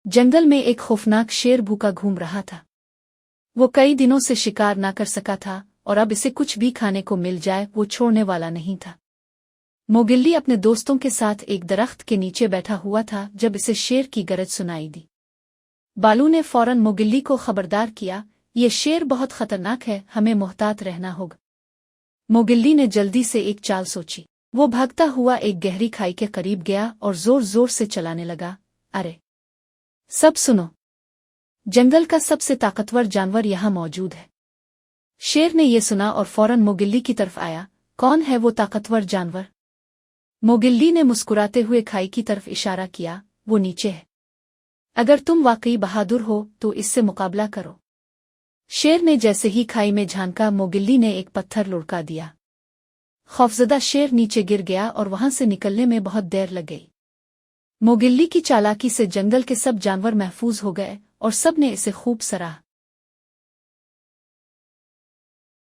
जंगल में एक खौफनाक शेर भूखा घूम रहा था। वो कई दिनों से शिकार ना कर सका था और अब इसे कुछ भी खाने को मिल जाए वो छोड़ने वाला नहीं था। मोगिल्ली अपने दोस्तों के साथ एक दरख्त के नीचे बैठा हुआ था जब इसे शेर की गरज सुनाई दी। बालू ने फौरन मोगिल्ली को खबरदार किया, ये शेर बहुत खतरनाक है, हमें मोहतात रहना होगा। मोगिल्ली ने जल्दी से एक चाल सोची। वो भागता हुआ एक गहरी खाई के करीब गया और जोर जोर से चलाने लगा। अरे सब सुनो, जंगल का सबसे ताकतवर जानवर यहाँ मौजूद है। शेर ने यह सुना और फौरन मोगिल्ली की तरफ आया। कौन है वो ताकतवर जानवर? मोगिल्ली ने मुस्कुराते हुए खाई की तरफ इशारा किया। वो नीचे है। अगर तुम वाकई बहादुर हो तो इससे मुकाबला करो। शेर ने जैसे ही खाई में झांका, मोगिल्ली ने एक पत्थर लुढ़का दिया। खौफजदा शेर नीचे गिर गया और वहां से निकलने में बहुत देर लग गई। मोगिल्ली की चालाकी से जंगल के सब जानवर महफूज हो गए और सब ने इसे खूब सराहा।